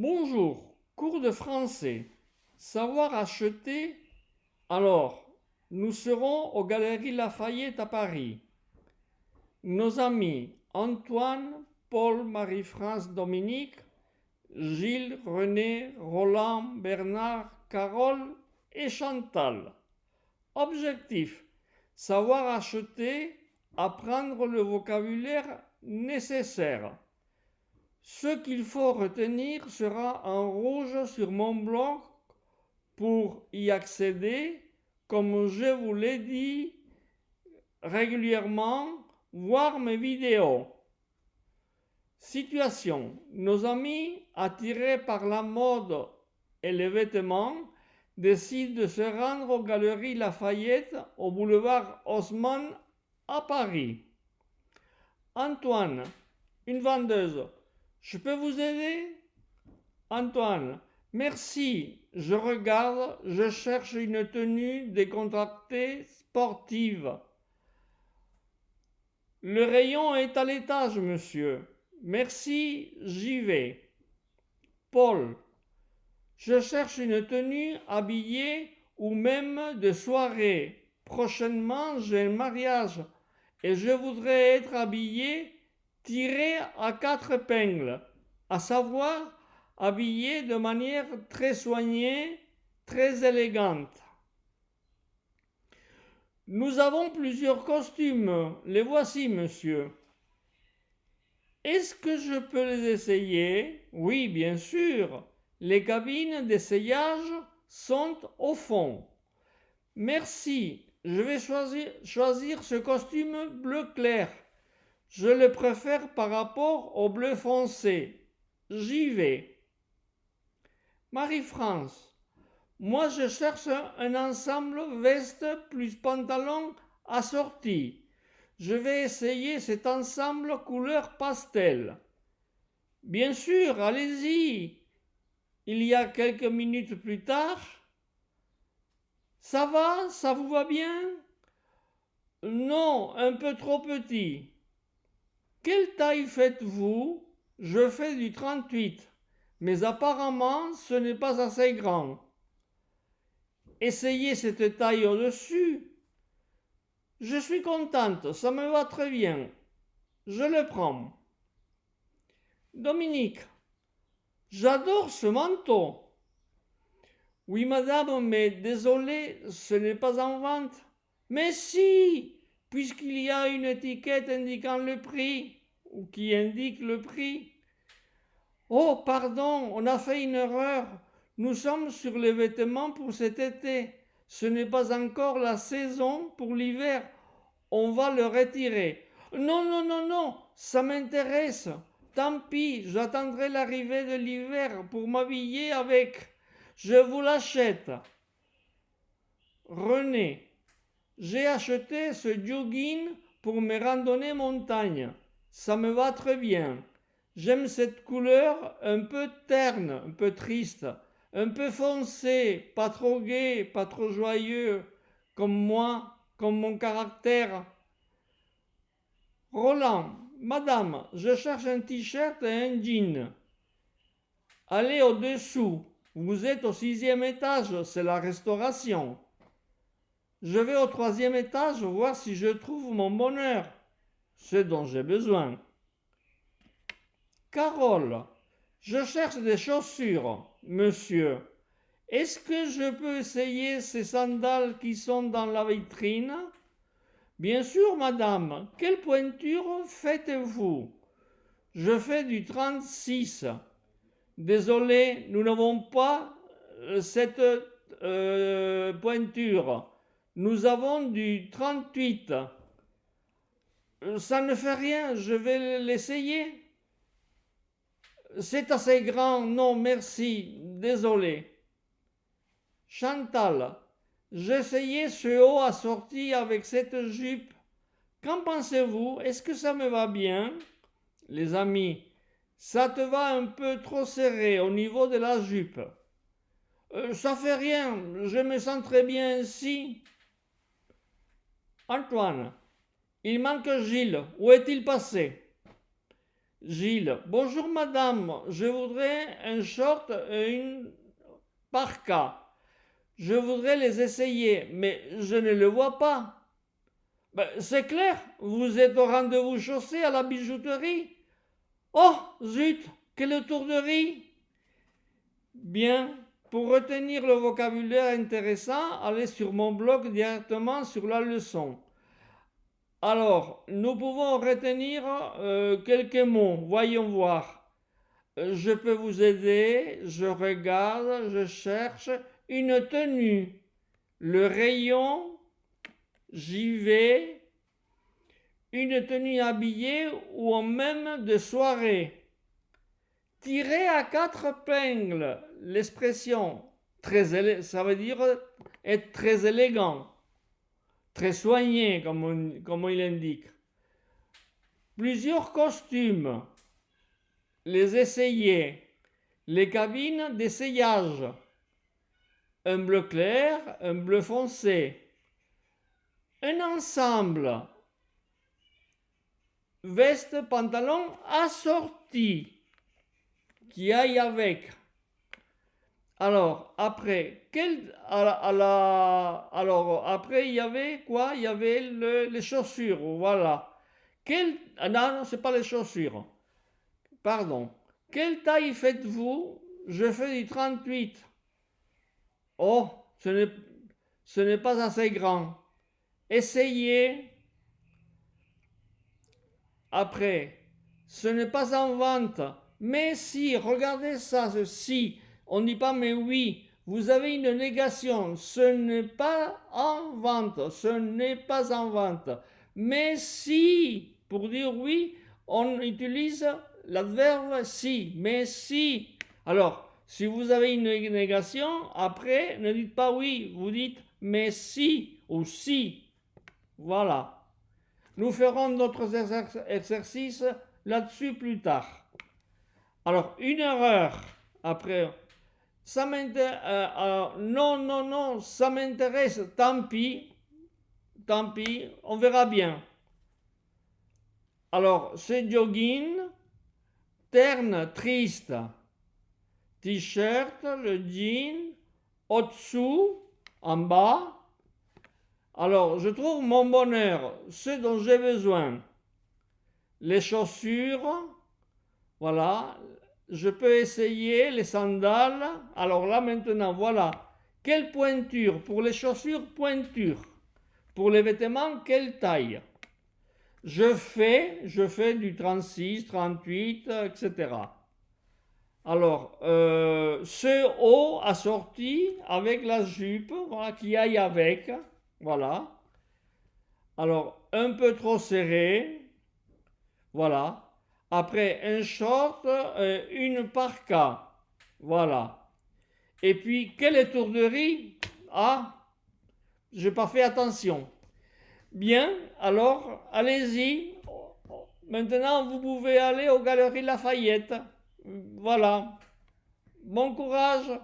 Bonjour, cours de français. Savoir acheter. Alors, nous serons aux Galeries Lafayette à Paris. Nos amis Antoine, Paul, Marie-France, Dominique, Gilles, René, Roland, Bernard, Carole et Chantal. Objectif: savoir acheter, apprendre le vocabulaire nécessaire. Ce qu'il faut retenir sera en rouge sur mon blog pour y accéder, comme je vous l'ai dit régulièrement, voir mes vidéos. Situation: nos amis, attirés par la mode et les vêtements, décident de se rendre aux Galeries Lafayette au boulevard Haussmann à Paris. Antoine, une vendeuse: je peux vous aider? Antoine: merci, je regarde, je cherche une tenue décontractée sportive. Le rayon est à l'étage, monsieur. Merci, j'y vais. Paul: je cherche une tenue habillée ou même de soirée. Prochainement, j'ai un mariage et je voudrais être habillé tiré à 4 épingles, à savoir habillé de manière très soignée, très élégante. Nous avons plusieurs costumes, les voici, monsieur. Est-ce que je peux les essayer? Oui, bien sûr. Les cabines d'essayage sont au fond. Merci, je vais choisir ce costume bleu clair. Je le préfère par rapport au bleu foncé. J'y vais. Marie-France: moi je cherche un ensemble veste plus pantalon assorti. Je vais essayer cet ensemble couleur pastel. Bien sûr, allez-y. Il y a quelques minutes plus tard. Ça va? Ça vous va bien? Non, un peu trop petit. Quelle taille faites-vous? Je fais du 38, mais apparemment ce n'est pas assez grand. Essayez cette taille au-dessus. Je suis contente, ça me va très bien. Je le prends. Dominique: j'adore ce manteau. Oui, madame, mais désolé, ce n'est pas en vente. Mais si, puisqu'il y a une étiquette indiquant le prix, ou qui indique le prix. Oh, pardon, on a fait une erreur. Nous sommes sur les vêtements pour cet été. Ce n'est pas encore la saison pour l'hiver. On va le retirer. Non, non, non, non, ça m'intéresse. Tant pis, j'attendrai l'arrivée de l'hiver pour m'habiller avec. Je vous l'achète. René: j'ai acheté ce jogging pour mes randonnées montagne. Ça me va très bien. J'aime cette couleur un peu terne, un peu triste, un peu foncé, pas trop gai, pas trop joyeux, comme moi, comme mon caractère. Roland: madame, je cherche un t-shirt et un jean. Allez au-dessous. Vous êtes au 6e étage, c'est la restauration. Je vais au 3e étage voir si je trouve mon bonheur, ce dont j'ai besoin. Carole: je cherche des chaussures, monsieur. Est-ce que je peux essayer ces sandales qui sont dans la vitrine? Bien sûr, madame. Quelle pointure faites-vous? Je fais du 36. Désolé, nous n'avons pas cette pointure. Nous avons du 38. Ça ne fait rien, je vais l'essayer. C'est assez grand, non merci, désolé. Chantal: j'essayais ce haut assorti avec cette jupe. Qu'en pensez-vous? Est-ce que ça me va bien? Les amis: ça te va un peu trop serré au niveau de la jupe. Ça fait rien, je me sens très bien ainsi. Antoine: il manque Gilles, où est-il passé? Gilles, bonjour madame, je voudrais un short et une parka. Je voudrais les essayer, mais je ne le vois pas. Ben, c'est clair, vous êtes au rendez-vous chaussée à la bijouterie. Oh, zut, quelle étourderie! Bien, pour retenir le vocabulaire intéressant, allez sur mon blog directement sur la leçon. Alors, nous pouvons retenir quelques mots. Voyons voir. Je peux vous aider, je regarde, je cherche une tenue. Le rayon, j'y vais. Une tenue habillée ou même de soirée. Tirer à quatre épingles, l'expression ça veut dire être très élégant, très soigné, comme il indique. Plusieurs costumes, les essayer, les cabines d'essayage, un bleu clair, un bleu foncé, un ensemble, veste, pantalon assorti, qui aille avec. Alors, après, alors, après, il y avait quoi? Il y avait les chaussures, voilà. Non, c'est pas les chaussures. Pardon. Quelle taille faites-vous? Je fais du 38. Oh, ce n'est pas assez grand. Essayez. Après, ce n'est pas en vente. Mais si, regardez ça, si. On ne dit pas mais oui. Vous avez une négation. Ce n'est pas en vente. Ce n'est pas en vente. Mais si, pour dire oui, on utilise l'adverbe si. Mais si. Alors, si vous avez une négation, après, ne dites pas oui. Vous dites mais si ou si. Voilà. Nous ferons d'autres exercices là-dessus plus tard. Alors, une erreur. Après, ça m'intéresse. Non, ça m'intéresse. Tant pis, on verra bien. Alors, c'est jogging, terne triste, t-shirt, le jean, au-dessous, en bas. Alors, je trouve mon bonheur, ce dont j'ai besoin. Les chaussures, voilà. Je peux essayer les sandales. Alors là, maintenant, voilà. Quelle pointure? Pour les chaussures, pointure. Pour les vêtements, quelle taille? Je fais du 36, 38, etc. Alors, ce haut assorti avec la jupe, voilà, qui aille avec. Voilà. Alors, un peu trop serré. Voilà. Après, un short, une parka. Voilà. Et puis, quelle étourderie? Ah, j'ai pas fait attention. Bien, alors, allez-y. Maintenant, vous pouvez aller aux Galeries Lafayette. Voilà. Bon courage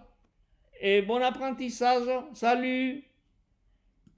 et bon apprentissage. Salut!